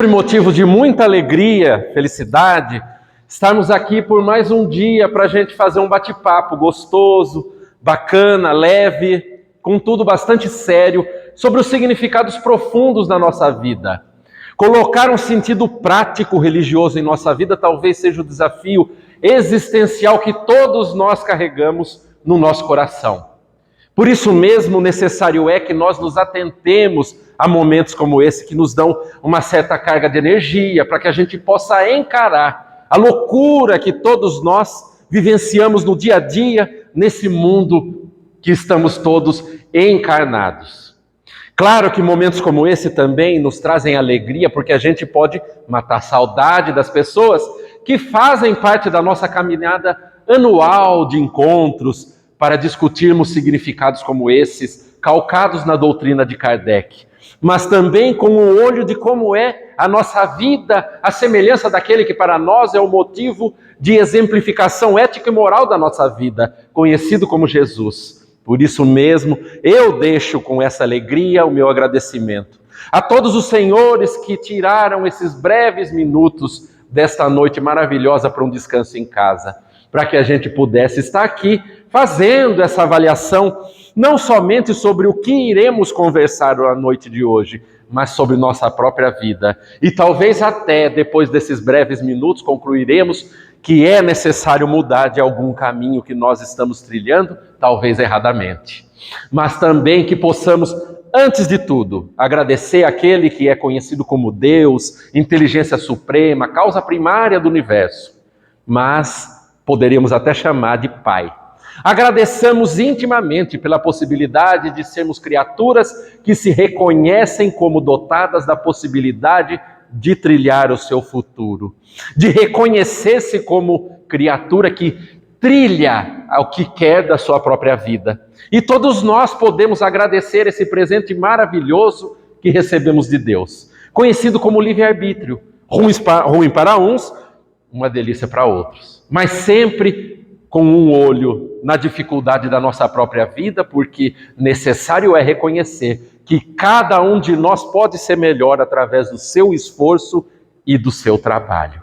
Motivo de muita alegria, felicidade, estarmos aqui por mais um dia para a gente fazer um bate-papo gostoso, bacana, leve, contudo bastante sério, sobre os significados profundos da nossa vida. Colocar um sentido prático religioso em nossa vida talvez seja o desafio existencial que todos nós carregamos no nosso coração. Por isso mesmo, necessário é que nós nos atentemos a momentos como esse, que nos dão uma certa carga de energia, para que a gente possa encarar a loucura que todos nós vivenciamos no dia a dia, nesse mundo que estamos todos encarnados. Claro que momentos como esse também nos trazem alegria, porque a gente pode matar a saudade das pessoas que fazem parte da nossa caminhada anual de encontros, para discutirmos significados como esses, calcados na doutrina de Kardec, mas também com o olho de como é a nossa vida, a semelhança daquele que para nós é o motivo de exemplificação ética e moral da nossa vida, conhecido como Jesus. Por isso mesmo, eu deixo com essa alegria o meu agradecimento a todos os senhores que tiraram esses breves minutos desta noite maravilhosa para um descanso em casa, para que a gente pudesse estar aqui fazendo essa avaliação, não somente sobre o que iremos conversar na noite de hoje, mas sobre nossa própria vida. E talvez até depois desses breves minutos concluiremos que é necessário mudar de algum caminho que nós estamos trilhando, talvez erradamente. Mas também que possamos, antes de tudo, agradecer àquele que é conhecido como Deus, inteligência suprema, causa primária do universo, mas poderíamos até chamar de Pai. Agradeçamos intimamente pela possibilidade de sermos criaturas que se reconhecem como dotadas da possibilidade de trilhar o seu futuro, de reconhecer-se como criatura que trilha o que quer da sua própria vida. E todos nós podemos agradecer esse presente maravilhoso que recebemos de Deus, conhecido como livre-arbítrio, ruim para uns, uma delícia para outros, mas sempre com um olho na dificuldade da nossa própria vida, porque necessário é reconhecer que cada um de nós pode ser melhor através do seu esforço e do seu trabalho.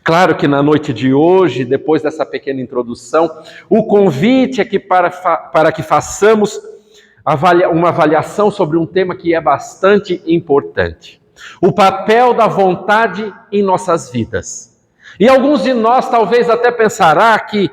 Claro que na noite de hoje, depois dessa pequena introdução, o convite é que para que façamos uma avaliação sobre um tema que é bastante importante: o papel da vontade em nossas vidas. E alguns de nós talvez até pensará que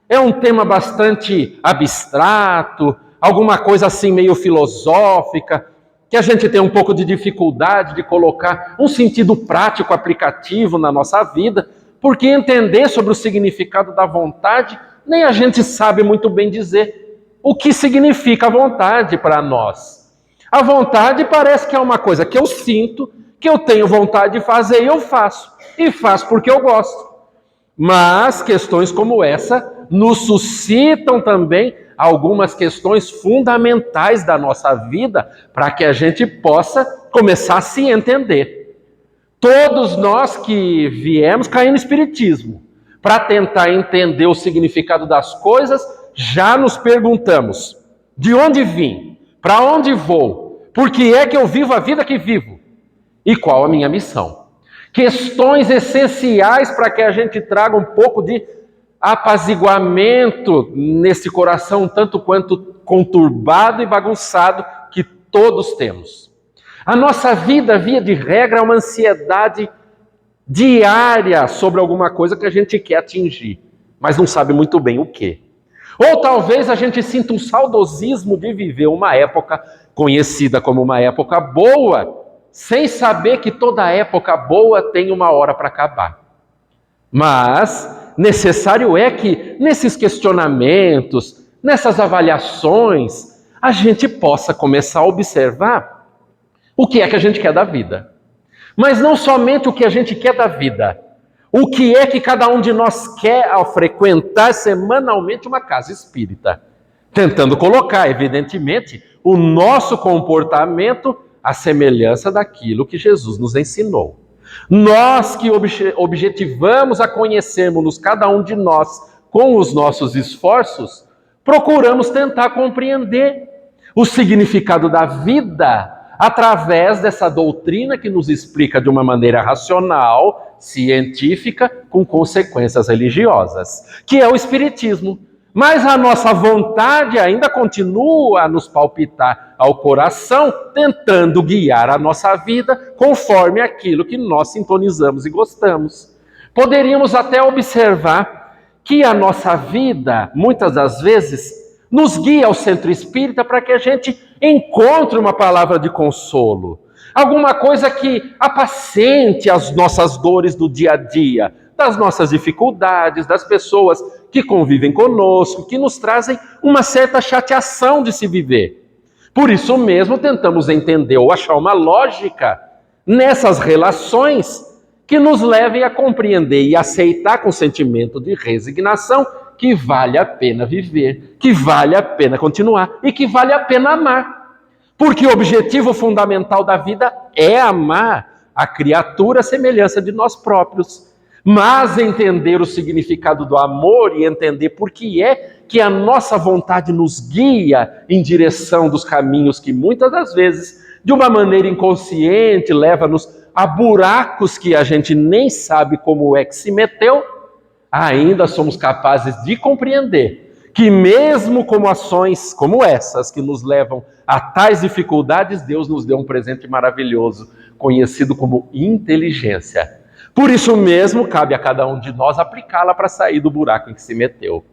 é um tema bastante abstrato, alguma coisa assim meio filosófica, que a gente tem um pouco de dificuldade de colocar um sentido prático, aplicativo na nossa vida, porque entender sobre o significado da vontade, nem a gente sabe muito bem dizer o que significa a vontade para nós. A vontade parece que é uma coisa que eu sinto, que eu tenho vontade de fazer e eu faço. E faço porque eu gosto. Mas questões como essa nos suscitam também algumas questões fundamentais da nossa vida para que a gente possa começar a se entender. Todos nós que viemos cair no espiritismo para tentar entender o significado das coisas, já nos perguntamos: de onde vim? Para onde vou? Por que é que eu vivo a vida que vivo? E qual a minha missão? Questões essenciais para que a gente traga um pouco de apaziguamento nesse coração tanto quanto conturbado e bagunçado que todos temos. A nossa vida, via de regra, é uma ansiedade diária sobre alguma coisa que a gente quer atingir, mas não sabe muito bem o quê. Ou talvez a gente sinta um saudosismo de viver uma época conhecida como uma época boa, sem saber que toda época boa tem uma hora para acabar. Mas necessário é que nesses questionamentos, nessas avaliações, a gente possa começar a observar o que é que a gente quer da vida. Mas não somente o que a gente quer da vida, o que é que cada um de nós quer ao frequentar semanalmente uma casa espírita, tentando colocar, evidentemente, o nosso comportamento à semelhança daquilo que Jesus nos ensinou. Nós que objetivamos a conhecermos cada um de nós com os nossos esforços, procuramos tentar compreender o significado da vida através dessa doutrina que nos explica de uma maneira racional, científica, com consequências religiosas, que é o Espiritismo. Mas a nossa vontade ainda continua a nos palpitar ao coração, tentando guiar a nossa vida conforme aquilo que nós sintonizamos e gostamos. Poderíamos até observar que a nossa vida, muitas das vezes, nos guia ao centro espírita para que a gente encontre uma palavra de consolo. Alguma coisa que apacente as nossas dores do dia a dia, das nossas dificuldades, das pessoas que convivem conosco, que nos trazem uma certa chateação de se viver. Por isso mesmo tentamos entender ou achar uma lógica nessas relações que nos levem a compreender e aceitar com sentimento de resignação que vale a pena viver, que vale a pena continuar e que vale a pena amar. Porque o objetivo fundamental da vida é amar a criatura à semelhança de nós próprios. Mas entender o significado do amor e entender por que é que a nossa vontade nos guia em direção dos caminhos que muitas das vezes, de uma maneira inconsciente, leva-nos a buracos que a gente nem sabe como é que se meteu, ainda somos capazes de compreender que mesmo com ações como essas que nos levam a tais dificuldades, Deus nos deu um presente maravilhoso, conhecido como inteligência. Por isso mesmo, cabe a cada um de nós aplicá-la para sair do buraco em que se meteu.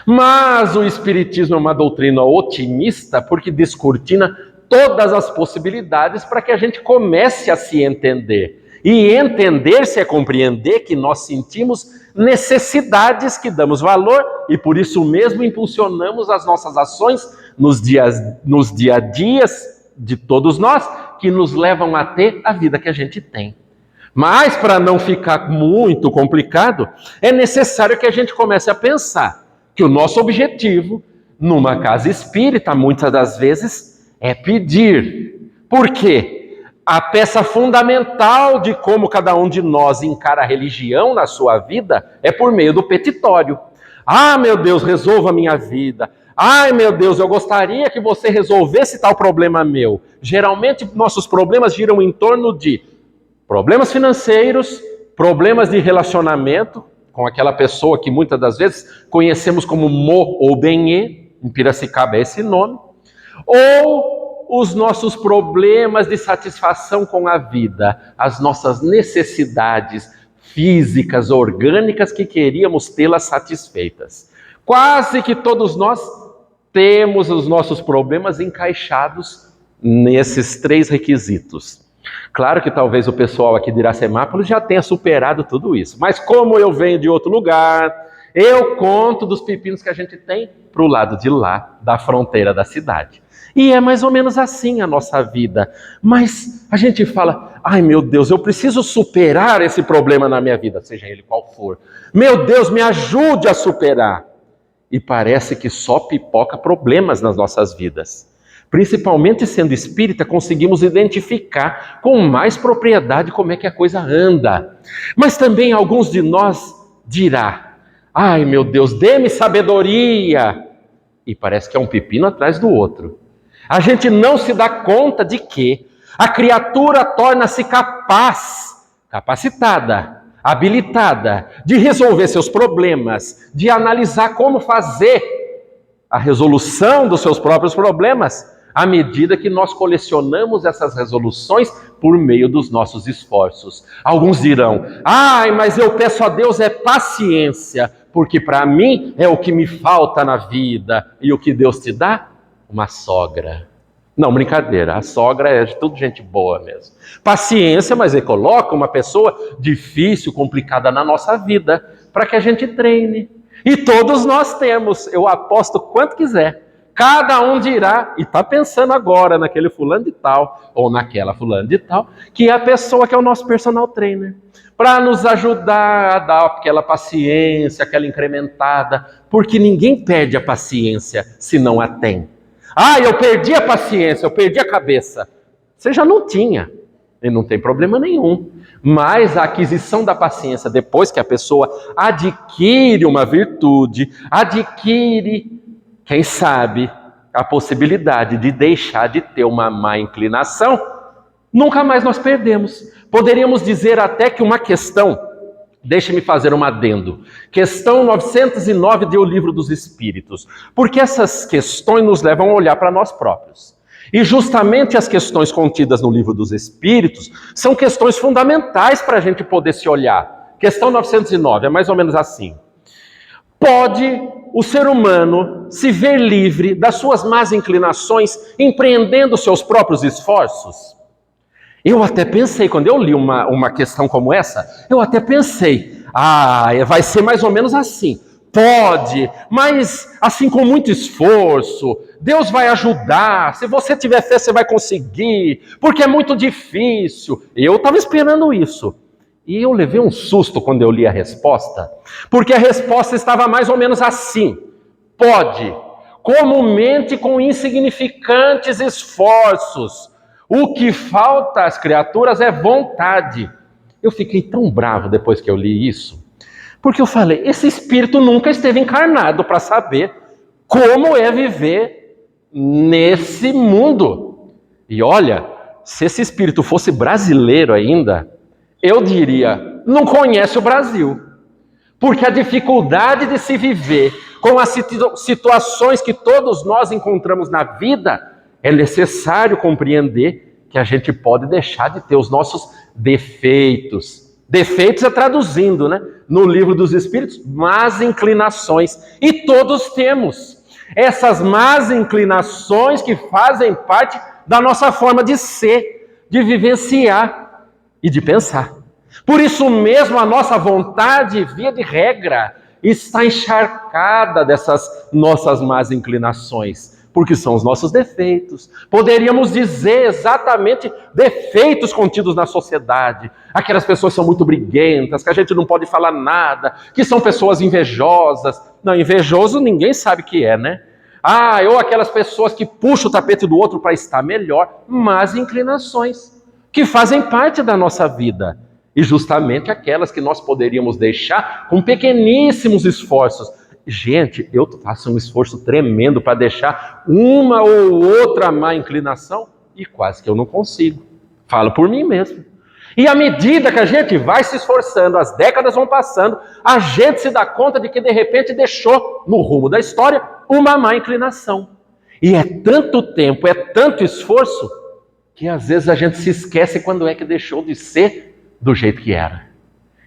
Mas o Espiritismo é uma doutrina otimista porque descortina todas as possibilidades para que a gente comece a se entender. E entender-se é compreender que nós sentimos necessidades que damos valor e por isso mesmo impulsionamos as nossas ações nos dia a dias de todos nós que nos levam a ter a vida que a gente tem. Mas, para não ficar muito complicado, é necessário que a gente comece a pensar que o nosso objetivo, numa casa espírita, muitas das vezes, é pedir. Por quê? A peça fundamental de como cada um de nós encara a religião na sua vida é por meio do petitório. Ah, meu Deus, resolva a minha vida. Ai, meu Deus, eu gostaria que você resolvesse tal problema meu. Geralmente, nossos problemas giram em torno de problemas financeiros, problemas de relacionamento com aquela pessoa que muitas das vezes conhecemos como Mo ou Benê, em Piracicaba é esse nome, ou os nossos problemas de satisfação com a vida, as nossas necessidades físicas, orgânicas que queríamos tê-las satisfeitas. Quase que todos nós temos os nossos problemas encaixados nesses três requisitos. Claro que talvez o pessoal aqui de Iracemápolis já tenha superado tudo isso, mas como eu venho de outro lugar, eu conto dos pepinos que a gente tem para o lado de lá, da fronteira da cidade. E é mais ou menos assim a nossa vida. Mas a gente fala, ai meu Deus, eu preciso superar esse problema na minha vida, seja ele qual for. Meu Deus, me ajude a superar. E parece que só pipoca problemas nas nossas vidas. Principalmente sendo espírita, conseguimos identificar com mais propriedade como é que a coisa anda. Mas também alguns de nós dirá, ai meu Deus, dê-me sabedoria. E parece que é um pepino atrás do outro. A gente não se dá conta de que a criatura torna-se capacitada, habilitada de resolver seus problemas, de analisar como fazer a resolução dos seus próprios problemas, à medida que nós colecionamos essas resoluções por meio dos nossos esforços. Alguns dirão, ai, mas eu peço a Deus é paciência, porque para mim é o que me falta na vida. E o que Deus te dá? Uma sogra. Não, brincadeira, a sogra é de tudo gente boa mesmo. Paciência, mas ele coloca uma pessoa difícil, complicada na nossa vida, para que a gente treine. E todos nós temos, eu aposto quanto quiser. Cada um dirá, e está pensando agora naquele fulano de tal, ou naquela fulano de tal, que é a pessoa que é o nosso personal trainer. Para nos ajudar a dar aquela paciência, aquela incrementada, porque ninguém perde a paciência se não a tem. Ah, eu perdi a paciência, eu perdi a cabeça. Você já não tinha, e não tem problema nenhum. Mas a aquisição da paciência, depois que a pessoa adquire uma virtude, adquire, quem sabe, a possibilidade de deixar de ter uma má inclinação, nunca mais nós perdemos. Poderíamos dizer até que uma questão, deixe-me fazer um adendo, questão 909 de O Livro dos Espíritos, porque essas questões nos levam a olhar para nós próprios. E justamente as questões contidas no Livro dos Espíritos são questões fundamentais para a gente poder se olhar. Questão 909 é mais ou menos assim. Pode o ser humano se ver livre das suas más inclinações, empreendendo seus próprios esforços? Eu até pensei, quando eu li uma questão como essa, eu até pensei, vai ser mais ou menos assim. Pode, mas assim com muito esforço, Deus vai ajudar, se você tiver fé você vai conseguir, porque é muito difícil. Eu estava esperando isso. E eu levei um susto quando eu li a resposta, porque a resposta estava mais ou menos assim: pode, comumente com insignificantes esforços. O que falta às criaturas é vontade. Eu fiquei tão bravo depois que eu li isso, porque eu falei, esse espírito nunca esteve encarnado para saber como é viver nesse mundo. E olha, se esse espírito fosse brasileiro ainda, eu diria, não conhece o Brasil. Porque a dificuldade de se viver com as situações que todos nós encontramos na vida, é necessário compreender que a gente pode deixar de ter os nossos defeitos. Defeitos é traduzindo, né? No Livro dos Espíritos, más inclinações. E todos temos essas más inclinações que fazem parte da nossa forma de ser, de vivenciar e de pensar. Por isso mesmo a nossa vontade, via de regra, está encharcada dessas nossas más inclinações, porque são os nossos defeitos. Poderíamos dizer exatamente defeitos contidos na sociedade. Aquelas pessoas que são muito briguentas, que a gente não pode falar nada, que são pessoas invejosas. Não, invejoso ninguém sabe que é, né? Ou aquelas pessoas que puxam o tapete do outro para estar melhor. Más inclinações, que fazem parte da nossa vida. E justamente aquelas que nós poderíamos deixar com pequeníssimos esforços. Gente, eu faço um esforço tremendo para deixar uma ou outra má inclinação e quase que eu não consigo. Falo por mim mesmo. E à medida que a gente vai se esforçando, as décadas vão passando, a gente se dá conta de que de repente deixou no rumo da história uma má inclinação. E é tanto tempo, é tanto esforço, que às vezes a gente se esquece quando é que deixou de ser do jeito que era.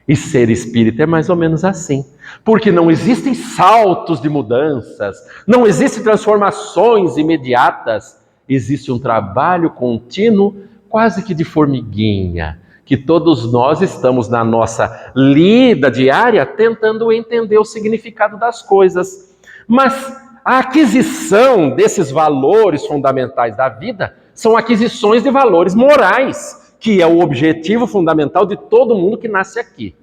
E ser espírita é mais ou menos assim. Porque não existem saltos de mudanças, não existem transformações imediatas. Existe um trabalho contínuo, quase que de formiguinha, que todos nós estamos na nossa lida diária tentando entender o significado das coisas. Mas a aquisição desses valores fundamentais da vida são aquisições de valores morais, que é o objetivo fundamental de todo mundo que nasce aqui.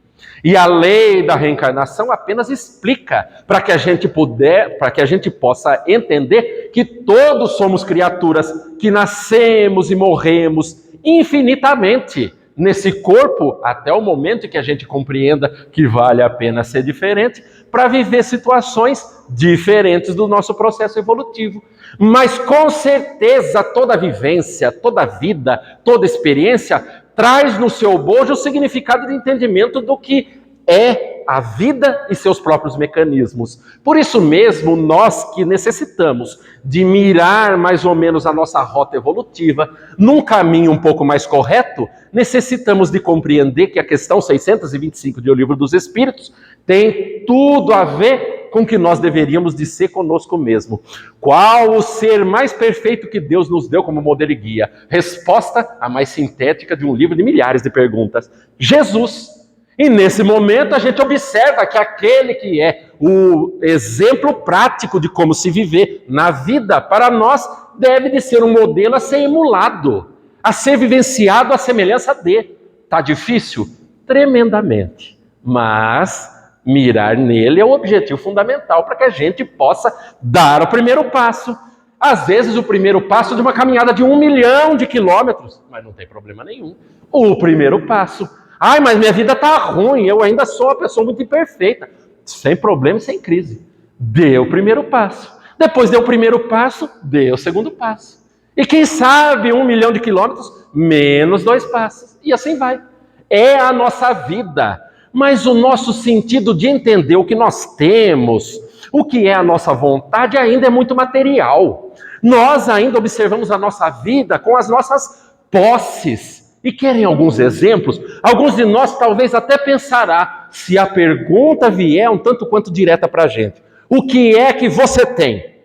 E a lei da reencarnação apenas explica para que a gente possa entender que todos somos criaturas que nascemos e morremos infinitamente nesse corpo, até o momento em que a gente compreenda que vale a pena ser diferente, para viver situações diferentes do nosso processo evolutivo. Mas com certeza toda vivência, toda vida, toda experiência traz no seu bojo o significado de entendimento do que é a vida e seus próprios mecanismos. Por isso mesmo, nós que necessitamos de mirar mais ou menos a nossa rota evolutiva num caminho um pouco mais correto, necessitamos de compreender que a questão 625 de O Livro dos Espíritos tem tudo a ver com o que nós deveríamos de ser conosco mesmo. Qual o ser mais perfeito que Deus nos deu como modelo e guia? Resposta a mais sintética de um livro de milhares de perguntas: Jesus. E nesse momento a gente observa que aquele que é o exemplo prático de como se viver na vida, para nós, deve de ser um modelo a ser emulado, a ser vivenciado à semelhança de. Está difícil? Tremendamente. Mas mirar nele é o objetivo fundamental para que a gente possa dar o primeiro passo. Às vezes o primeiro passo de uma caminhada de 1 milhão de quilômetros, mas não tem problema nenhum. O primeiro passo. Mas minha vida está ruim, eu ainda sou uma pessoa muito imperfeita. Sem problema e sem crise. Dê o primeiro passo. Depois deu o primeiro passo, deu o segundo passo. E quem sabe 1 milhão de quilômetros, menos 2 passos. E assim vai. É a nossa vida. Mas o nosso sentido de entender o que nós temos, o que é a nossa vontade, ainda é muito material. Nós ainda observamos a nossa vida com as nossas posses. E querem alguns exemplos? Alguns de nós talvez até pensará, se a pergunta vier um tanto quanto direta para a gente. O que é que você tem?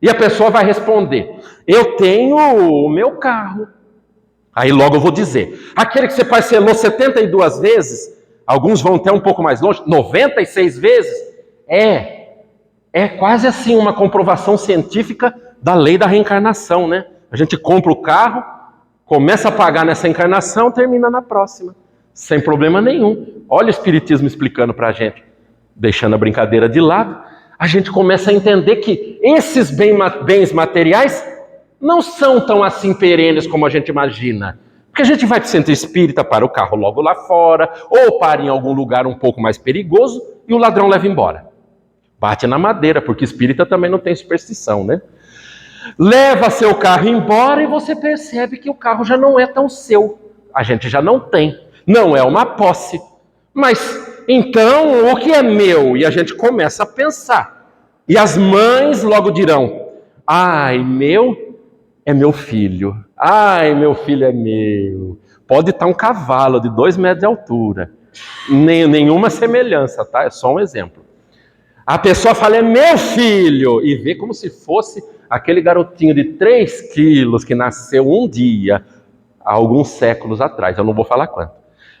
E a pessoa vai responder, eu tenho o meu carro. Aí logo eu vou dizer, aquele que você parcelou 72 vezes, alguns vão até um pouco mais longe, 96 vezes, é quase assim uma comprovação científica da lei da reencarnação, né? A gente compra o carro, começa a pagar nessa encarnação, termina na próxima, sem problema nenhum. Olha o Espiritismo explicando para a gente, deixando a brincadeira de lado, a gente começa a entender que esses bens materiais não são tão assim perenes como a gente imagina. Porque a gente vai para o centro espírita, para o carro logo lá fora, ou para em algum lugar um pouco mais perigoso, e o ladrão leva embora. Bate na madeira, porque espírita também não tem superstição, né? Leva seu carro embora e você percebe que o carro já não é tão seu. A gente já não tem. Não é uma posse. Mas, então, o que é meu? E a gente começa a pensar. E as mães logo dirão, ai, meu é meu filho. Ai, meu filho é meu. Pode estar um cavalo de 2 metros de altura. Nenhuma semelhança, tá? É só um exemplo. A pessoa fala, é meu filho. E vê como se fosse aquele garotinho de 3 quilos que nasceu um dia, há alguns séculos atrás. Eu não vou falar quanto.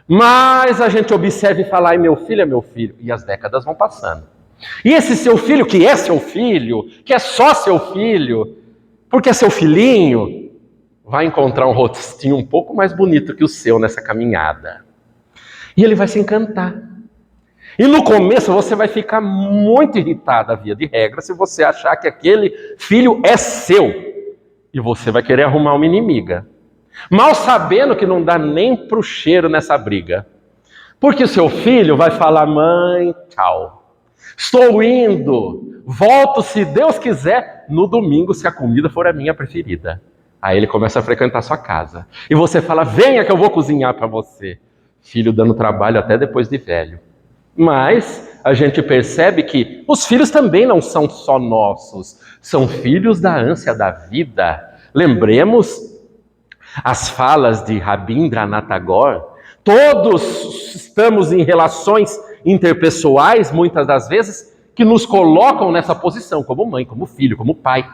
Mas a gente observa e fala, ai, meu filho é meu filho. E as décadas vão passando. E esse seu filho, que é seu filho, que é só seu filho, porque é seu filhinho, vai encontrar um rostinho um pouco mais bonito que o seu nessa caminhada. E ele vai se encantar. E no começo você vai ficar muito irritada, via de regra, se você achar que aquele filho é seu. E você vai querer arrumar uma inimiga. Mal sabendo que não dá nem pro cheiro nessa briga. Porque o seu filho vai falar, mãe, tchau. Estou indo, volto se Deus quiser, no domingo se a comida for a minha preferida. Aí ele começa a frequentar sua casa. E você fala, venha que eu vou cozinhar para você. Filho dando trabalho até depois de velho. Mas a gente percebe que os filhos também não são só nossos. São filhos da ânsia da vida. Lembremos as falas de Rabindranath Tagore. Todos estamos em relações interpessoais, muitas das vezes, que nos colocam nessa posição, como mãe, como filho, como pai,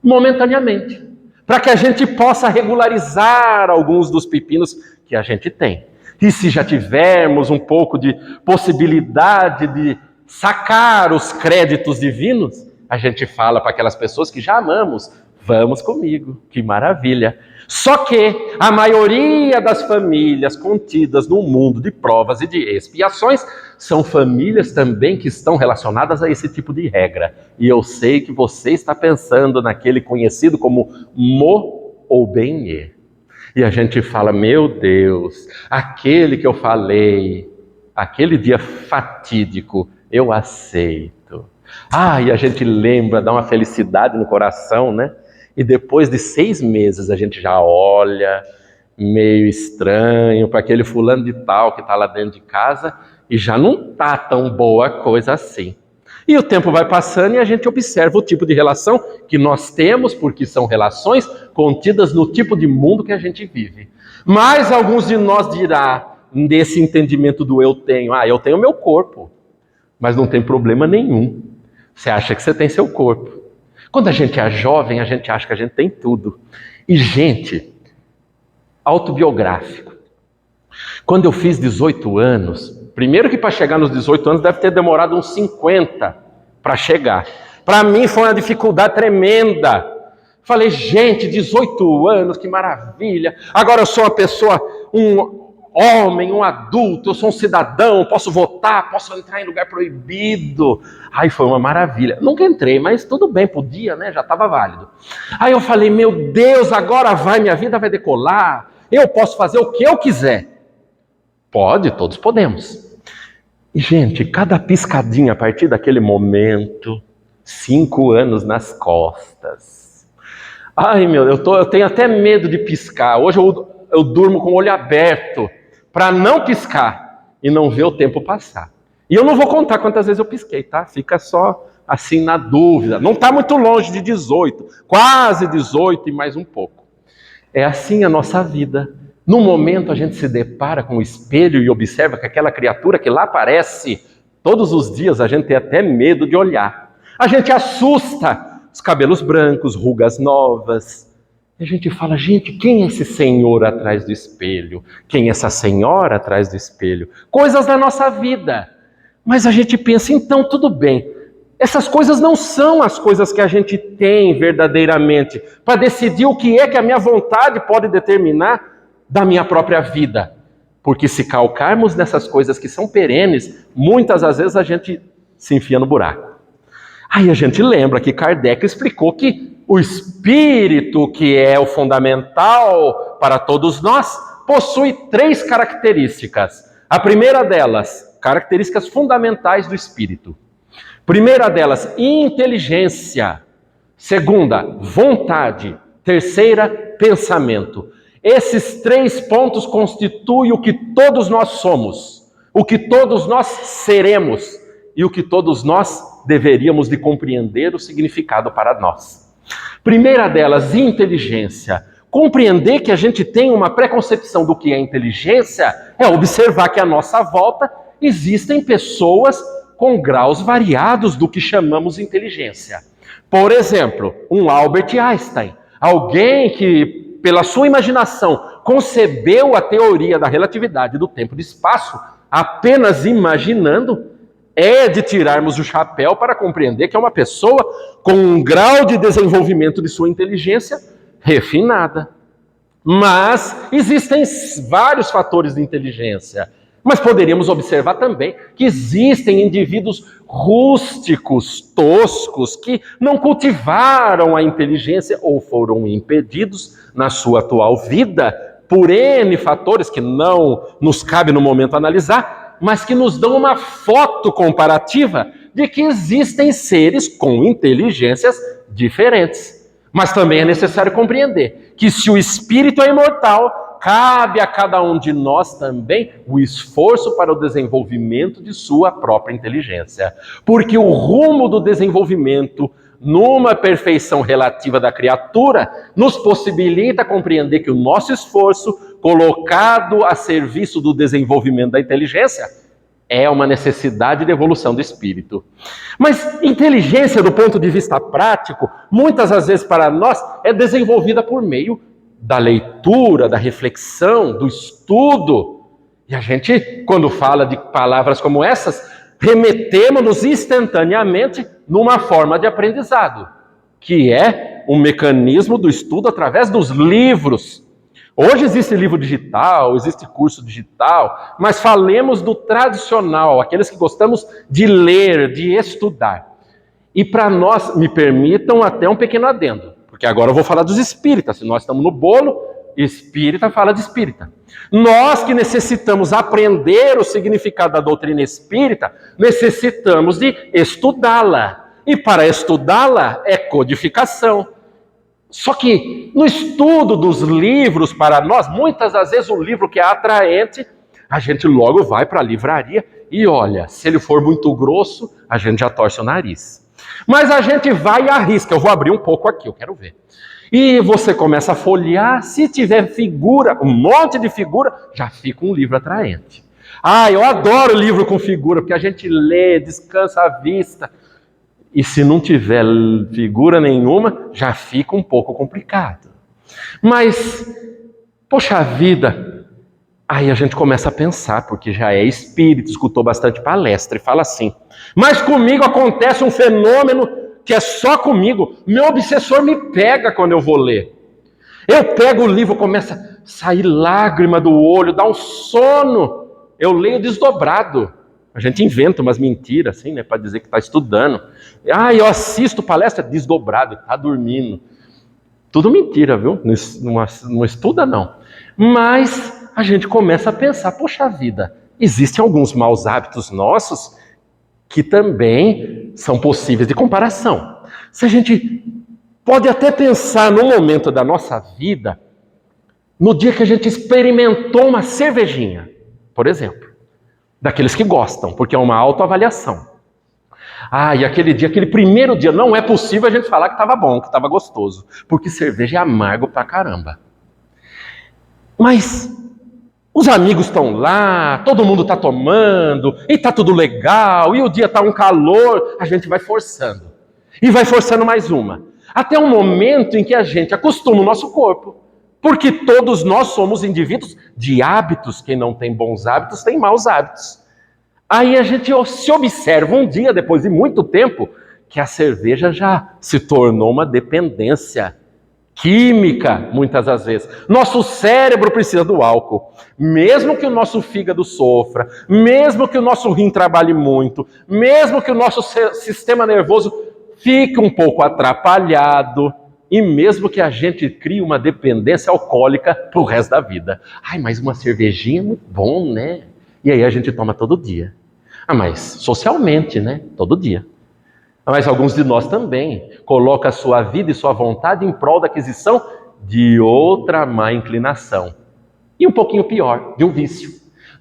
momentaneamente, para que a gente possa regularizar alguns dos pepinos que a gente tem. E se já tivermos um pouco de possibilidade de sacar os créditos divinos, a gente fala para aquelas pessoas que já amamos, vamos comigo, que maravilha. Só que a maioria das famílias contidas no mundo de provas e de expiações são famílias também que estão relacionadas a esse tipo de regra. E eu sei que você está pensando naquele conhecido como Mo ou Benê. E a gente fala, meu Deus, aquele que eu falei, aquele dia fatídico, eu aceito. E a gente lembra, dá uma felicidade no coração, né? E depois de 6 meses a gente já olha meio estranho para aquele fulano de tal que está lá dentro de casa e já não está tão boa coisa assim. E o tempo vai passando e a gente observa o tipo de relação que nós temos, porque são relações contidas no tipo de mundo que a gente vive. Mas alguns de nós dirá, nesse entendimento do eu tenho o meu corpo, mas não tem problema nenhum. Você acha que você tem seu corpo. Quando a gente é jovem, a gente acha que a gente tem tudo. E, gente, autobiográfico. Quando eu fiz 18 anos, primeiro que para chegar nos 18 anos deve ter demorado uns 50 para chegar. Para mim foi uma dificuldade tremenda. Falei, gente, 18 anos, que maravilha. Agora eu sou uma pessoa, um homem, um adulto, eu sou um cidadão, posso votar, posso entrar em lugar proibido. Foi uma maravilha. Nunca entrei, mas tudo bem, podia, né? Já estava válido. Aí eu falei, meu Deus, agora minha vida vai decolar. Eu posso fazer o que eu quiser. Pode, todos podemos. E, gente, cada piscadinha a partir daquele momento, 5 anos nas costas. Ai, meu, eu tenho até medo de piscar. Hoje eu durmo com o olho aberto para não piscar e não ver o tempo passar. E eu não vou contar quantas vezes eu pisquei, tá? Fica só assim na dúvida. Não está muito longe de 18, quase 18 e mais um pouco. É assim a nossa vida. No momento a gente se depara com o espelho e observa que aquela criatura que lá aparece, todos os dias a gente tem até medo de olhar. A gente assusta, os cabelos brancos, rugas novas. E a gente fala, gente, quem é esse senhor atrás do espelho? Quem é essa senhora atrás do espelho? Coisas da nossa vida. Mas a gente pensa, então tudo bem. Essas coisas não são as coisas que a gente tem verdadeiramente para decidir o que é que a minha vontade pode determinar da minha própria vida. Porque se calcarmos nessas coisas que são perenes, muitas das vezes a gente se enfia no buraco. Aí a gente lembra que Kardec explicou que o espírito, que é o fundamental para todos nós, possui 3 características. A primeira delas, características fundamentais do espírito. Primeira delas, inteligência. Segunda, vontade. Terceira, pensamento. Esses 3 pontos constituem o que todos nós somos, o que todos nós seremos e o que todos nós deveríamos de compreender o significado para nós. Primeira delas, inteligência. Compreender que a gente tem uma preconcepção do que é inteligência é observar que à nossa volta existem pessoas com graus variados do que chamamos inteligência. Por exemplo, um Albert Einstein, alguém que, pela sua imaginação, concebeu a teoria da relatividade do tempo e do espaço, apenas imaginando, é de tirarmos o chapéu para compreender que é uma pessoa com um grau de desenvolvimento de sua inteligência refinada. Mas existem vários fatores de inteligência. Mas poderíamos observar também que existem indivíduos rústicos, toscos, que não cultivaram a inteligência ou foram impedidos na sua atual vida por N fatores que não nos cabe no momento analisar, mas que nos dão uma foto comparativa de que existem seres com inteligências diferentes. Mas também é necessário compreender que se o espírito é imortal, cabe a cada um de nós também o esforço para o desenvolvimento de sua própria inteligência. Porque o rumo do desenvolvimento numa perfeição relativa da criatura nos possibilita compreender que o nosso esforço, colocado a serviço do desenvolvimento da inteligência, é uma necessidade de evolução do espírito. Mas inteligência, do ponto de vista prático, muitas das vezes para nós, é desenvolvida por meio da leitura, da reflexão, do estudo. E a gente, quando fala de palavras como essas, remetemos-nos instantaneamente numa forma de aprendizado, que é um mecanismo do estudo através dos livros. Hoje existe livro digital, existe curso digital, mas falemos do tradicional, aqueles que gostamos de ler, de estudar. E para nós, me permitam até um pequeno adendo, porque agora eu vou falar dos espíritas. Se nós estamos no bolo, espírita fala de espírita. Nós que necessitamos aprender o significado da doutrina espírita, necessitamos de estudá-la. E para estudá-la é codificação. Só que no estudo dos livros para nós, muitas das vezes o livro que é atraente, a gente logo vai para a livraria e olha, se ele for muito grosso, a gente já torce o nariz. Mas a gente vai e arrisca. Eu vou abrir um pouco aqui, eu quero ver. E você começa a folhear, se tiver figura, um monte de figura, já fica um livro atraente. Ah, eu adoro livro com figura, porque a gente lê, descansa a vista. E se não tiver figura nenhuma, já fica um pouco complicado. Mas, poxa vida, aí a gente começa a pensar, porque já é espírito, escutou bastante palestra e fala assim, mas comigo acontece um fenômeno que é só comigo, meu obsessor me pega quando eu vou ler. Eu pego o livro, começa a sair lágrima do olho, dá um sono, eu leio desdobrado. A gente inventa umas mentiras assim, né, para dizer que está estudando. Ah, eu assisto palestra desdobrado, está dormindo. Tudo mentira, viu? Não estuda, não. Mas a gente começa a pensar, poxa vida, existem alguns maus hábitos nossos que também são possíveis de comparação. Se a gente pode até pensar no momento da nossa vida, no dia que a gente experimentou uma cervejinha, por exemplo, daqueles que gostam, porque é uma autoavaliação. E aquele dia, aquele primeiro dia, não é possível a gente falar que estava bom, que estava gostoso, porque cerveja é amargo pra caramba. Mas os amigos estão lá, todo mundo está tomando, e está tudo legal, e o dia está um calor, a gente vai forçando. E vai forçando mais uma. Até um momento em que a gente acostuma o nosso corpo. Porque todos nós somos indivíduos de hábitos. Quem não tem bons hábitos tem maus hábitos. Aí a gente se observa um dia, depois de muito tempo, que a cerveja já se tornou uma dependência química, muitas das vezes. Nosso cérebro precisa do álcool. Mesmo que o nosso fígado sofra, mesmo que o nosso rim trabalhe muito, mesmo que o nosso sistema nervoso fique um pouco atrapalhado, e mesmo que a gente crie uma dependência alcoólica pro resto da vida. Mas uma cervejinha é muito bom, né? E aí a gente toma todo dia. Mas socialmente, né? Todo dia. Mas alguns de nós também colocam a sua vida e sua vontade em prol da aquisição de outra má inclinação. E um pouquinho pior, de um vício.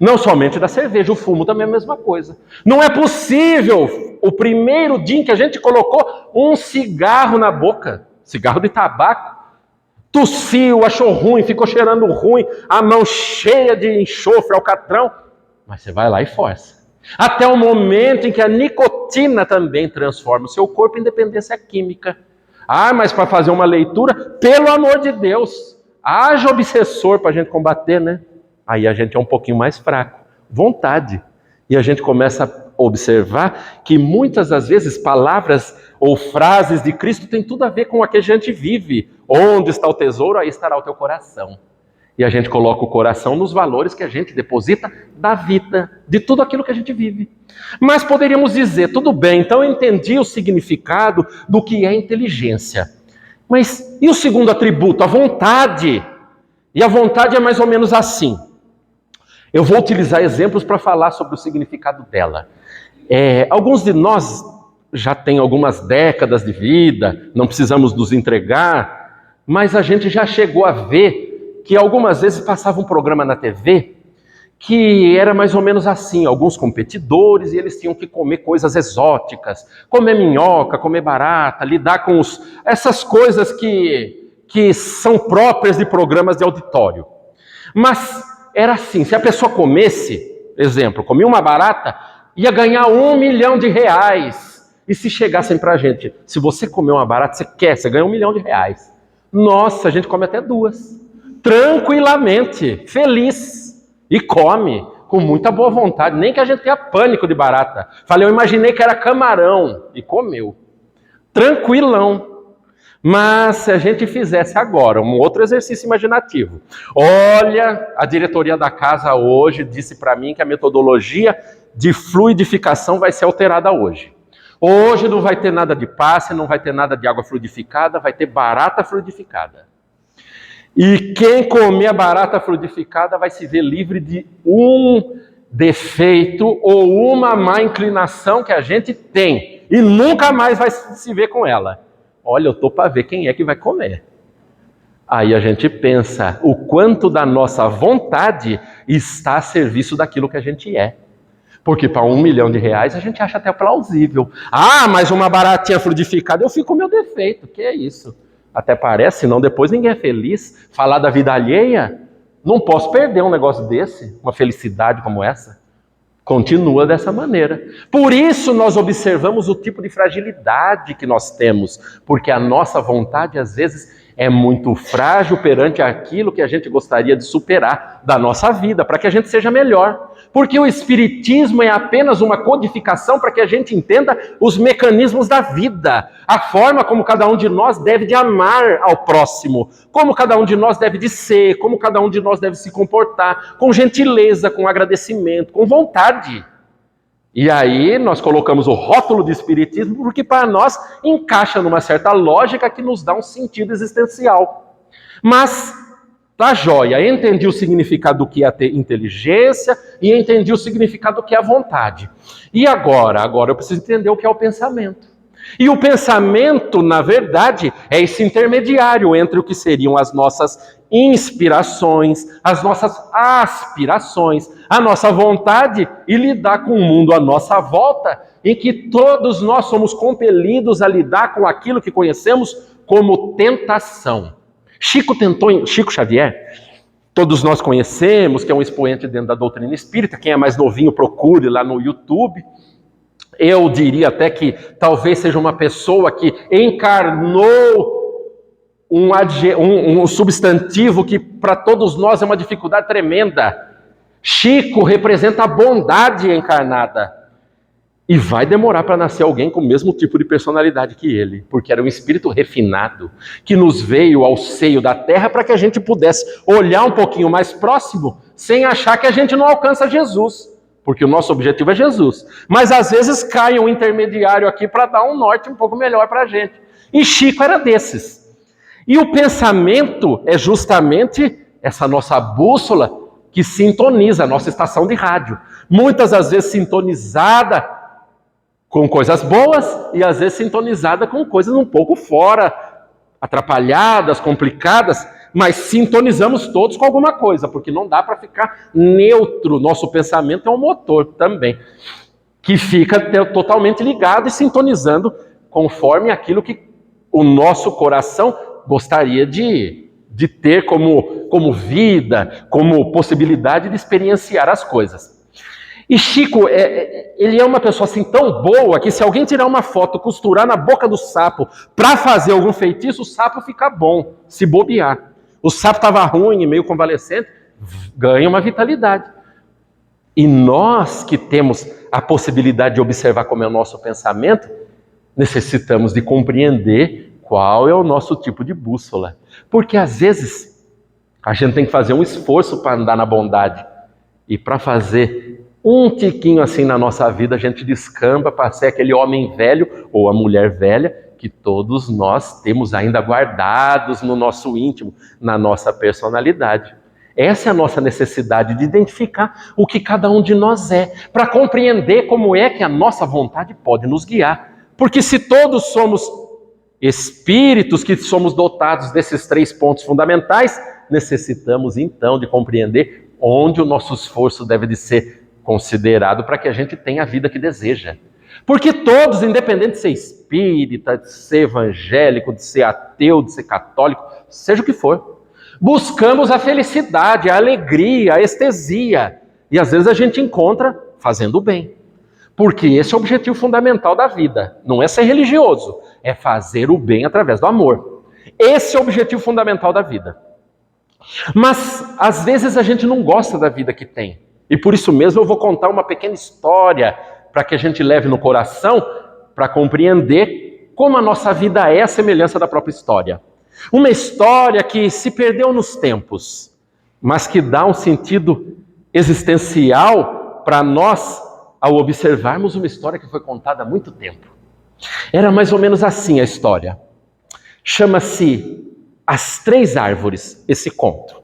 Não somente da cerveja, o fumo também é a mesma coisa. Não é possível o primeiro dia em que a gente colocou um cigarro na boca, cigarro de tabaco, tossiu, achou ruim, ficou cheirando ruim, a mão cheia de enxofre, alcatrão, mas você vai lá e força. Até o momento em que a nicotina também transforma o seu corpo em dependência química. Mas para fazer uma leitura, pelo amor de Deus, haja obsessor para a gente combater, né? Aí a gente é um pouquinho mais fraco. Vontade. E a gente começa a observar que muitas das vezes palavras ou frases de Cristo têm tudo a ver com o que a gente vive. Onde está o tesouro, aí estará o teu coração. E a gente coloca o coração nos valores que a gente deposita da vida, de tudo aquilo que a gente vive. Mas poderíamos dizer, tudo bem, então eu entendi o significado do que é inteligência. Mas e o segundo atributo, a vontade? E a vontade é mais ou menos assim. Eu vou utilizar exemplos para falar sobre o significado dela. Alguns de nós já têm algumas décadas de vida, não precisamos nos entregar, mas a gente já chegou a ver que algumas vezes passava um programa na TV que era mais ou menos assim, alguns competidores, e eles tinham que comer coisas exóticas, comer minhoca, comer barata, lidar com essas coisas que são próprias de programas de auditório. Mas era assim, se a pessoa comesse, exemplo, comia uma barata, ia ganhar R$1 milhão. E se chegassem pra gente, se você comer uma barata, você ganha R$1 milhão. Nossa, a gente come até 2. Tranquilamente, feliz, e come com muita boa vontade, nem que a gente tenha pânico de barata. Falei, eu imaginei que era camarão, e comeu, tranquilão. Mas se a gente fizesse agora um outro exercício imaginativo, olha, a diretoria da casa hoje disse para mim que a metodologia de fluidificação vai ser alterada hoje. Hoje não vai ter nada de passe, não vai ter nada de água fluidificada, vai ter barata fluidificada. E quem comer a barata fluidificada vai se ver livre de um defeito ou uma má inclinação que a gente tem. E nunca mais vai se ver com ela. Olha, eu estou para ver quem é que vai comer. Aí a gente pensa o quanto da nossa vontade está a serviço daquilo que a gente é. Porque para R$1 milhão a gente acha até plausível. Mas uma baratinha fluidificada, eu fico com o meu defeito. Que é isso? Até parece, senão depois ninguém é feliz. Falar da vida alheia, não posso perder um negócio desse, uma felicidade como essa. Continua dessa maneira. Por isso nós observamos o tipo de fragilidade que nós temos, porque a nossa vontade às vezes é muito frágil perante aquilo que a gente gostaria de superar da nossa vida, para que a gente seja melhor. Porque o Espiritismo é apenas uma codificação para que a gente entenda os mecanismos da vida, a forma como cada um de nós deve de amar ao próximo, como cada um de nós deve de ser, como cada um de nós deve se comportar, com gentileza, com agradecimento, com vontade. E aí nós colocamos o rótulo de Espiritismo porque para nós encaixa numa certa lógica que nos dá um sentido existencial. Mas Tá joia, entendi o significado do que é ter inteligência e entendi o significado do que é a vontade. E agora? Agora eu preciso entender o que é o pensamento. E o pensamento, na verdade, é esse intermediário entre o que seriam as nossas inspirações, as nossas aspirações, a nossa vontade e lidar com o mundo à nossa volta, em que todos nós somos compelidos a lidar com aquilo que conhecemos como tentação. Chico Xavier, todos nós conhecemos, que é um expoente dentro da doutrina espírita. Quem é mais novinho, procure lá no YouTube. Eu diria até que talvez seja uma pessoa que encarnou um substantivo que para todos nós é uma dificuldade tremenda. Chico representa a bondade encarnada. E vai demorar para nascer alguém com o mesmo tipo de personalidade que ele, porque era um espírito refinado, que nos veio ao seio da terra para que a gente pudesse olhar um pouquinho mais próximo, sem achar que a gente não alcança Jesus, porque o nosso objetivo é Jesus. Mas às vezes cai um intermediário aqui para dar um norte um pouco melhor para a gente. E Chico era desses. E o pensamento é justamente essa nossa bússola que sintoniza a nossa estação de rádio. Muitas das vezes sintonizada com coisas boas e às vezes sintonizada com coisas um pouco fora, atrapalhadas, complicadas, mas sintonizamos todos com alguma coisa, porque não dá para ficar neutro. Nosso pensamento é um motor também, que fica totalmente ligado e sintonizando conforme aquilo que o nosso coração gostaria de ter como vida, como possibilidade de experienciar as coisas. E Chico, ele é uma pessoa assim tão boa que se alguém tirar uma foto, costurar na boca do sapo para fazer algum feitiço, o sapo fica bom, se bobear. O sapo estava ruim e meio convalescente, ganha uma vitalidade. E nós que temos a possibilidade de observar como é o nosso pensamento, necessitamos de compreender qual é o nosso tipo de bússola. Porque às vezes a gente tem que fazer um esforço para andar na bondade. E para fazer um tiquinho assim na nossa vida, a gente descamba para ser aquele homem velho ou a mulher velha que todos nós temos ainda guardados no nosso íntimo, na nossa personalidade. Essa é a nossa necessidade de identificar o que cada um de nós é, para compreender como é que a nossa vontade pode nos guiar. Porque se todos somos espíritos que somos dotados desses 3 pontos fundamentais, necessitamos então de compreender onde o nosso esforço deve de ser considerado para que a gente tenha a vida que deseja. Porque todos, independente de ser espírita, de ser evangélico, de ser ateu, de ser católico, seja o que for, buscamos a felicidade, a alegria, a estesia. E às vezes a gente encontra fazendo o bem. Porque esse é o objetivo fundamental da vida. Não é ser religioso, é fazer o bem através do amor. Esse é o objetivo fundamental da vida. Mas às vezes a gente não gosta da vida que tem. E por isso mesmo eu vou contar uma pequena história para que a gente leve no coração para compreender como a nossa vida é a semelhança da própria história. Uma história que se perdeu nos tempos, mas que dá um sentido existencial para nós ao observarmos uma história que foi contada há muito tempo. Era mais ou menos assim a história. Chama-se As 3 Árvores, esse conto.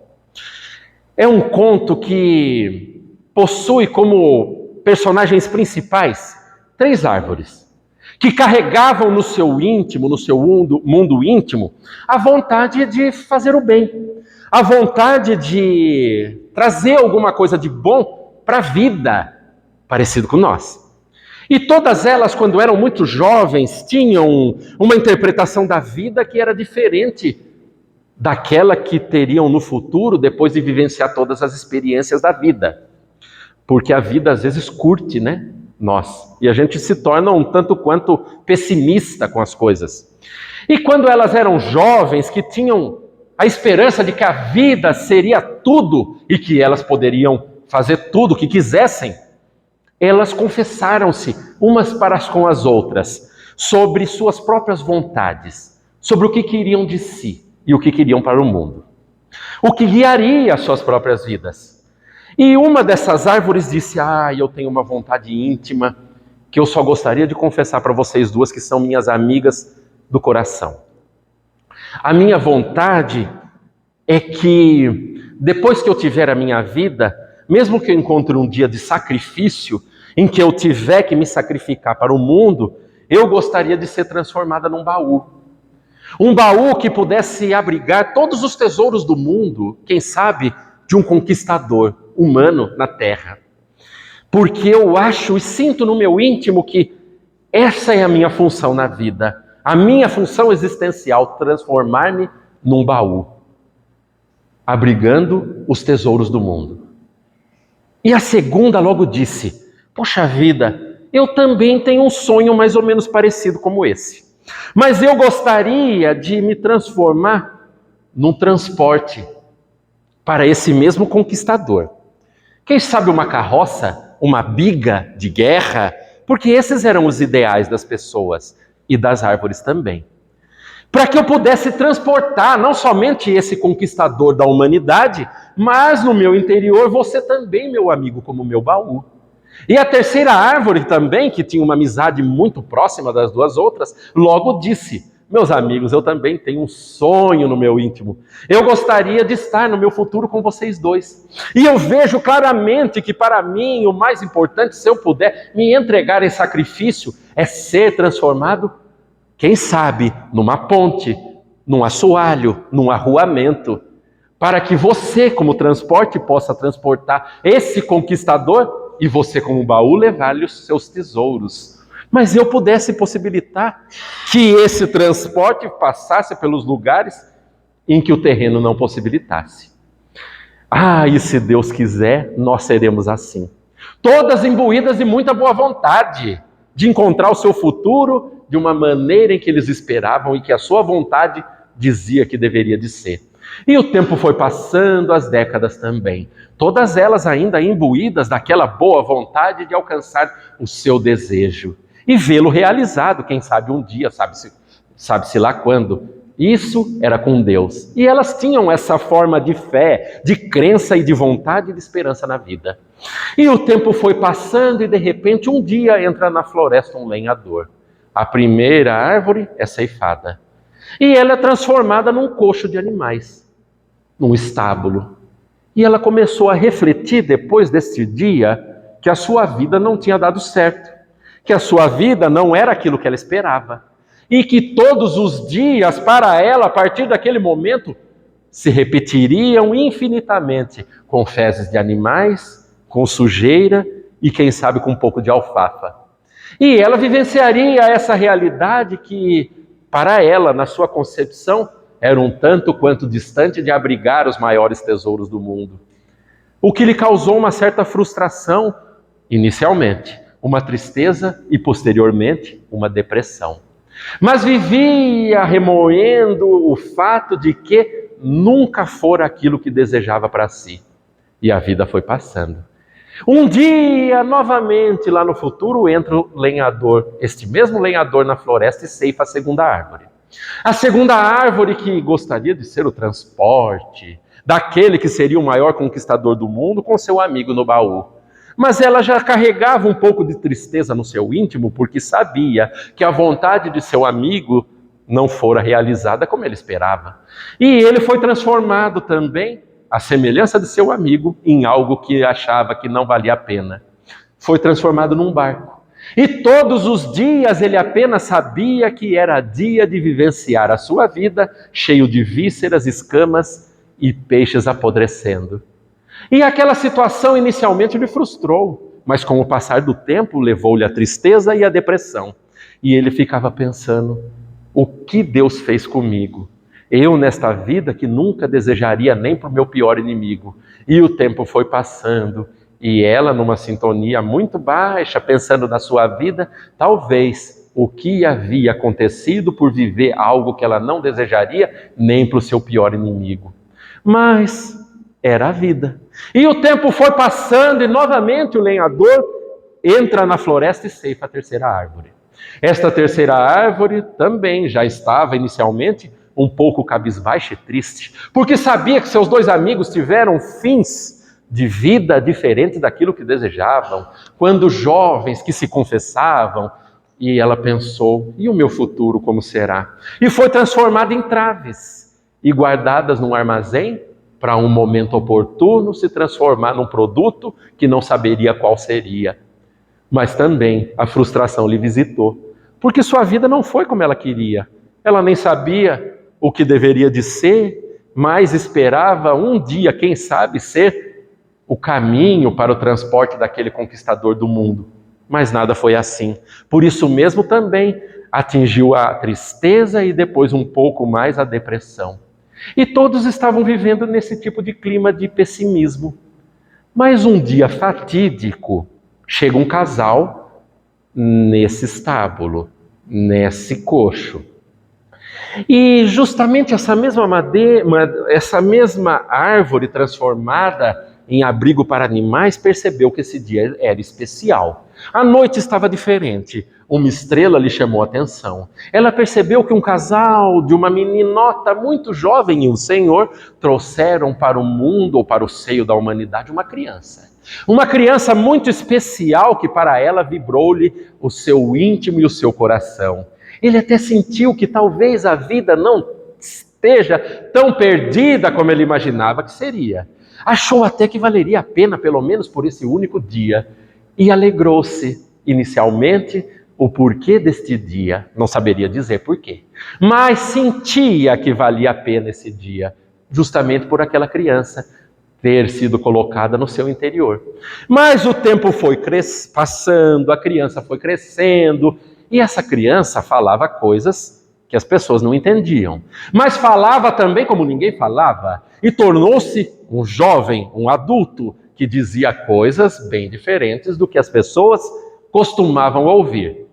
É um conto que possui como personagens principais 3 árvores, que carregavam no seu íntimo, no seu mundo íntimo, a vontade de fazer o bem, a vontade de trazer alguma coisa de bom para a vida, parecido com nós. E todas elas, quando eram muito jovens, tinham uma interpretação da vida que era diferente daquela que teriam no futuro, depois de vivenciar todas as experiências da vida. Porque a vida às vezes curte, né? Nós. E a gente se torna um tanto quanto pessimista com as coisas. E quando elas eram jovens, que tinham a esperança de que a vida seria tudo e que elas poderiam fazer tudo o que quisessem, elas confessaram-se umas para com as outras sobre suas próprias vontades, sobre o que queriam de si e o que queriam para o mundo. O que guiaria as suas próprias vidas. E uma dessas árvores disse: eu tenho uma vontade íntima que eu só gostaria de confessar para vocês duas, que são minhas amigas do coração. A minha vontade é que depois que eu tiver a minha vida, mesmo que eu encontre um dia de sacrifício, em que eu tiver que me sacrificar para o mundo, eu gostaria de ser transformada num baú. Um baú que pudesse abrigar todos os tesouros do mundo, quem sabe, de um conquistador humano na Terra. Porque eu acho e sinto no meu íntimo que essa é a minha função na vida. A minha função existencial, transformar-me num baú, abrigando os tesouros do mundo. E a segunda logo disse: poxa vida, eu também tenho um sonho mais ou menos parecido como esse. Mas eu gostaria de me transformar num transporte para esse mesmo conquistador. Quem sabe uma carroça, uma biga de guerra, porque esses eram os ideais das pessoas e das árvores também. Para que eu pudesse transportar não somente esse conquistador da humanidade, mas no meu interior você também, meu amigo, como meu baú. E a terceira árvore também, que tinha uma amizade muito próxima das duas outras, logo disse: meus amigos, eu também tenho um sonho no meu íntimo. Eu gostaria de estar no meu futuro com vocês dois. E eu vejo claramente que para mim o mais importante, se eu puder me entregar em sacrifício, é ser transformado, quem sabe, numa ponte, num assoalho, num arruamento, para que você, como transporte, possa transportar esse conquistador e você, como baú, levar-lhe os seus tesouros. Mas eu pudesse possibilitar que esse transporte passasse pelos lugares em que o terreno não possibilitasse. Ah, e se Deus quiser, nós seremos assim. Todas imbuídas de muita boa vontade, de encontrar o seu futuro de uma maneira em que eles esperavam e que a sua vontade dizia que deveria de ser. E o tempo foi passando, as décadas também. Todas elas ainda imbuídas daquela boa vontade de alcançar o seu desejo. E vê-lo realizado, quem sabe um dia, sabe-se lá quando. Isso era com Deus. E elas tinham essa forma de fé, de crença e de vontade e de esperança na vida. E o tempo foi passando e de repente um dia entra na floresta um lenhador. A primeira árvore é ceifada. E ela é transformada num coxo de animais, num estábulo. E ela começou a refletir depois deste dia que a sua vida não tinha dado certo. Que a sua vida não era aquilo que ela esperava. E que todos os dias para ela, a partir daquele momento, se repetiriam infinitamente com fezes de animais, com sujeira e quem sabe com um pouco de alfafa. E ela vivenciaria essa realidade que, para ela, na sua concepção, era um tanto quanto distante de abrigar os maiores tesouros do mundo. O que lhe causou uma certa frustração, inicialmente, uma tristeza e, posteriormente, uma depressão. Mas vivia remoendo o fato de que nunca fora aquilo que desejava para si. E a vida foi passando. Um dia, novamente, lá no futuro, entra o lenhador, este mesmo lenhador na floresta, e ceifa a segunda árvore. A segunda árvore que gostaria de ser o transporte daquele que seria o maior conquistador do mundo com seu amigo no baú. Mas ela já carregava um pouco de tristeza no seu íntimo, porque sabia que a vontade de seu amigo não fora realizada como ele esperava. E ele foi transformado também, à semelhança de seu amigo, em algo que achava que não valia a pena. Foi transformado num barco. E todos os dias ele apenas sabia que era dia de vivenciar a sua vida cheio de vísceras, escamas e peixes apodrecendo. E aquela situação inicialmente lhe frustrou, mas com o passar do tempo levou-lhe a tristeza e a depressão. E ele ficava pensando: o que Deus fez comigo? Eu nesta vida que nunca desejaria nem para o meu pior inimigo. E o tempo foi passando, e ela numa sintonia muito baixa, pensando na sua vida, talvez o que havia acontecido por viver algo que ela não desejaria nem para o seu pior inimigo. Mas era a vida. E o tempo foi passando e novamente o lenhador entra na floresta e ceifa a terceira árvore. Esta terceira árvore também já estava inicialmente um pouco cabisbaixa e triste, porque sabia que seus dois amigos tiveram fins de vida diferentes daquilo que desejavam, quando jovens que se confessavam, e ela pensou: e o meu futuro como será? E foi transformado em traves. e guardadas num armazém para um momento oportuno se transformar num produto que não saberia qual seria. Mas também a frustração lhe visitou, porque sua vida não foi como ela queria. Ela nem sabia o que deveria de ser, mas esperava um dia, quem sabe, ser o caminho para o transporte daquele conquistador do mundo. Mas nada foi assim. Por isso mesmo também atingiu a tristeza e depois um pouco mais a depressão. E todos estavam vivendo nesse tipo de clima de pessimismo. Mas um dia fatídico, chega um casal nesse estábulo, nesse coxo. E justamente essa mesma árvore transformada em abrigo para animais percebeu que esse dia era especial. A noite estava diferente. Uma estrela lhe chamou a atenção. Ela percebeu que um casal de uma meninota muito jovem e o Senhor trouxeram para o mundo ou para o seio da humanidade uma criança. Uma criança muito especial que para ela vibrou-lhe o seu íntimo e o seu coração. Ele até sentiu que talvez a vida não esteja tão perdida como ele imaginava que seria. Achou até que valeria a pena, pelo menos por esse único dia, e alegrou-se inicialmente. O porquê deste dia, não saberia dizer porquê, mas sentia que valia a pena esse dia, justamente por aquela criança ter sido colocada no seu interior. Mas o tempo foi passando, a criança foi crescendo, e essa criança falava coisas que as pessoas não entendiam, mas falava também como ninguém falava, e tornou-se um jovem, um adulto, que dizia coisas bem diferentes do que as pessoas costumavam ouvir.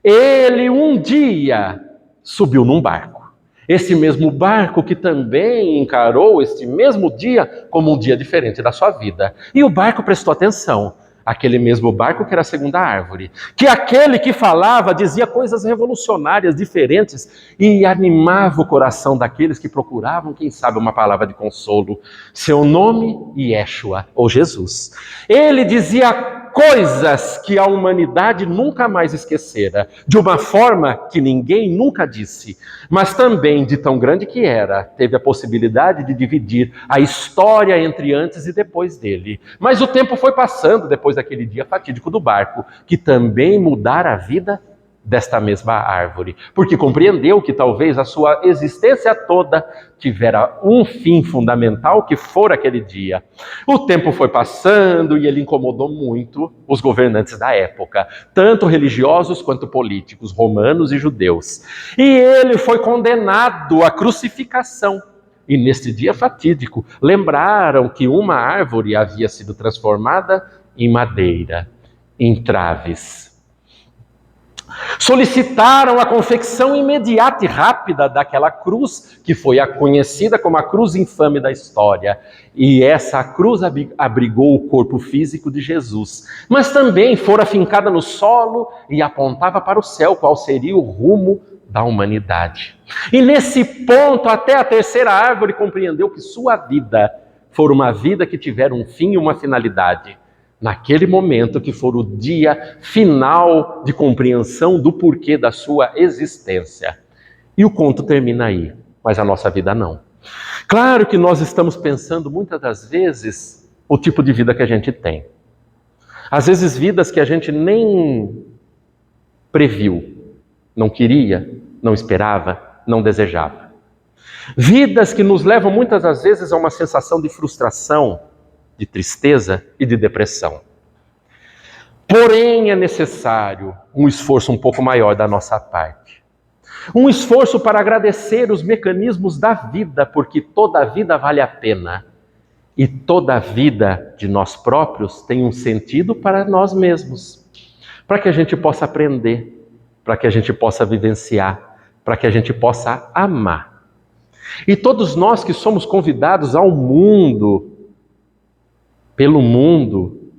Ele um dia subiu num barco. Esse mesmo barco que também encarou este mesmo dia como um dia diferente da sua vida. E o barco prestou atenção. Aquele mesmo barco que era a segunda árvore. Que aquele que falava dizia coisas revolucionárias, diferentes, e animava o coração daqueles que procuravam, quem sabe, uma palavra de consolo. Seu nome, Yeshua, ou Jesus. Ele dizia coisas que a humanidade nunca mais esquecera, de uma forma que ninguém nunca disse, mas também de tão grande que era, teve a possibilidade de dividir a história entre antes e depois dele. Mas o tempo foi passando depois daquele dia fatídico do barco, que também mudara a vida desta mesma árvore, porque compreendeu que talvez a sua existência toda tivera um fim fundamental, que fora aquele dia. O tempo foi passando e ele incomodou muito os governantes da época, tanto religiosos quanto políticos, romanos e judeus. E ele foi condenado à crucificação. E neste dia fatídico, lembraram que uma árvore havia sido transformada em madeira, em traves. Solicitaram a confecção imediata e rápida daquela cruz, que foi conhecida como a cruz infame da história. E essa cruz abrigou o corpo físico de Jesus, mas também fora fincada no solo e apontava para o céu, qual seria o rumo da humanidade. E nesse ponto, até a terceira árvore compreendeu que sua vida for uma vida que tiver um fim e uma finalidade. Naquele momento que for o dia final de compreensão do porquê da sua existência. E o conto termina aí, mas a nossa vida não. Claro que nós estamos pensando muitas das vezes o tipo de vida que a gente tem. Às vezes vidas que a gente nem previu, não queria, não esperava, não desejava. Vidas que nos levam muitas das vezes a uma sensação de frustração, de tristeza e de depressão. Porém, é necessário um esforço um pouco maior da nossa parte. Um esforço para agradecer os mecanismos da vida, porque toda vida vale a pena. E toda vida de nós próprios tem um sentido para nós mesmos. Para que a gente possa aprender, para que a gente possa vivenciar, para que a gente possa amar. E todos nós que somos convidados ao mundo, pelo mundo,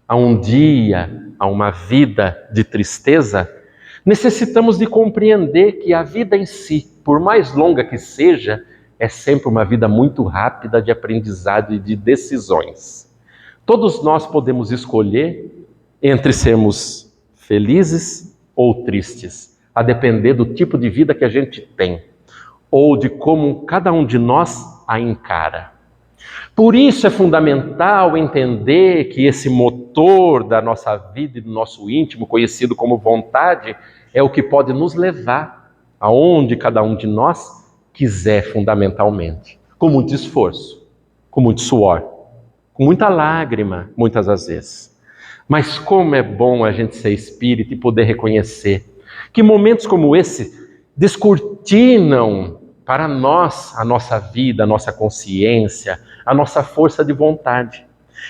a um dia, a uma vida de tristeza, necessitamos de compreender que a vida em si, por mais longa que seja, é sempre uma vida muito rápida de aprendizado e de decisões. Todos nós podemos escolher entre sermos felizes ou tristes, a depender do tipo de vida que a gente tem. ou de como cada um de nós a encara. Por isso é fundamental entender que esse motor da nossa vida e do nosso íntimo, conhecido como vontade, é o que pode nos levar aonde cada um de nós quiser fundamentalmente, com muito esforço, com muito suor, com muita lágrima, muitas das vezes. Mas como é bom a gente ser espírita e poder reconhecer que momentos como esse descortinam para nós a nossa vida, a nossa consciência, a nossa força de vontade.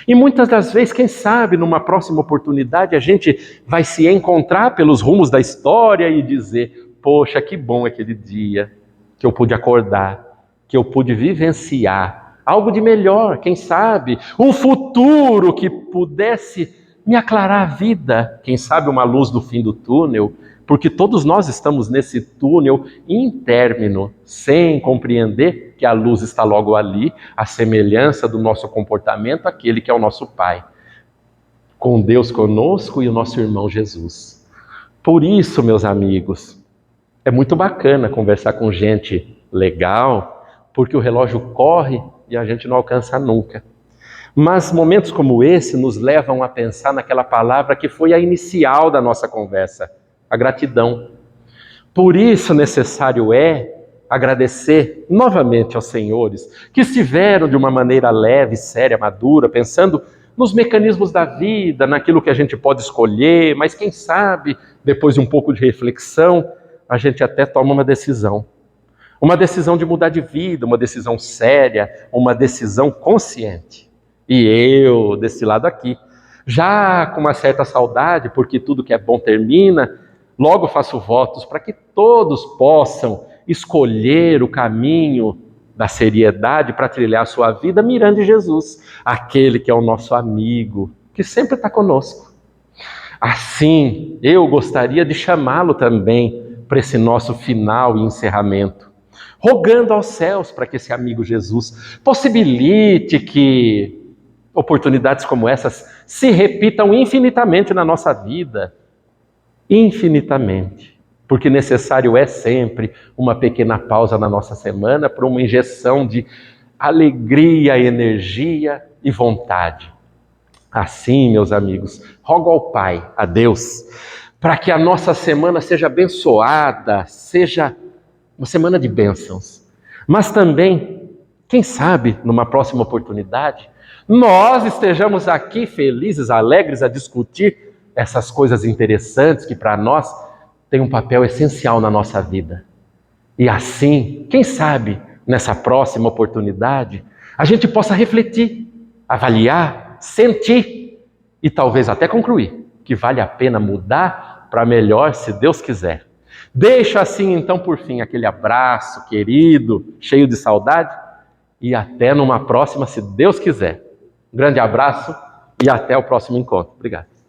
E muitas das vezes, quem sabe, numa próxima oportunidade, a gente vai se encontrar pelos rumos da história e dizer: poxa, que bom aquele dia que eu pude acordar, que eu pude vivenciar algo de melhor, quem sabe, um futuro que pudesse me aclarar a vida, quem sabe uma luz do fim do túnel, porque todos nós estamos nesse túnel intérmino, sem compreender que a luz está logo ali, a semelhança do nosso comportamento, aquele que é o nosso Pai, com Deus conosco e o nosso irmão Jesus. Por isso, meus amigos, é muito bacana conversar com gente legal, porque o relógio corre e a gente não alcança nunca. Mas momentos como esse nos levam a pensar naquela palavra que foi a inicial da nossa conversa, a gratidão. Por isso necessário é agradecer novamente aos senhores que estiveram de uma maneira leve, séria, madura, pensando nos mecanismos da vida, naquilo que a gente pode escolher, mas quem sabe, depois de um pouco de reflexão, a gente até toma uma decisão. Uma decisão de mudar de vida, uma decisão séria, uma decisão consciente. E eu, desse lado aqui, já com uma certa saudade, porque tudo que é bom termina, logo faço votos para que todos possam escolher o caminho da seriedade para trilhar a sua vida mirando em Jesus, aquele que é o nosso amigo, que sempre está conosco. Assim, eu gostaria de chamá-lo também para esse nosso final e encerramento, rogando aos céus para que esse amigo Jesus possibilite que oportunidades como essas se repitam infinitamente na nossa vida. Infinitamente. Porque necessário é sempre uma pequena pausa na nossa semana para uma injeção de alegria, energia e vontade. Assim, meus amigos, rogo ao Pai, a Deus, para que a nossa semana seja abençoada, seja uma semana de bênçãos. Mas também, quem sabe, numa próxima oportunidade, nós estejamos aqui felizes, alegres a discutir essas coisas interessantes que para nós têm um papel essencial na nossa vida. E assim, quem sabe, nessa próxima oportunidade, a gente possa refletir, avaliar, sentir e talvez até concluir que vale a pena mudar para melhor, se Deus quiser. Deixo assim, então, por fim, aquele abraço querido, cheio de saudade, e até numa próxima, se Deus quiser. Um grande abraço e até o próximo encontro. Obrigado.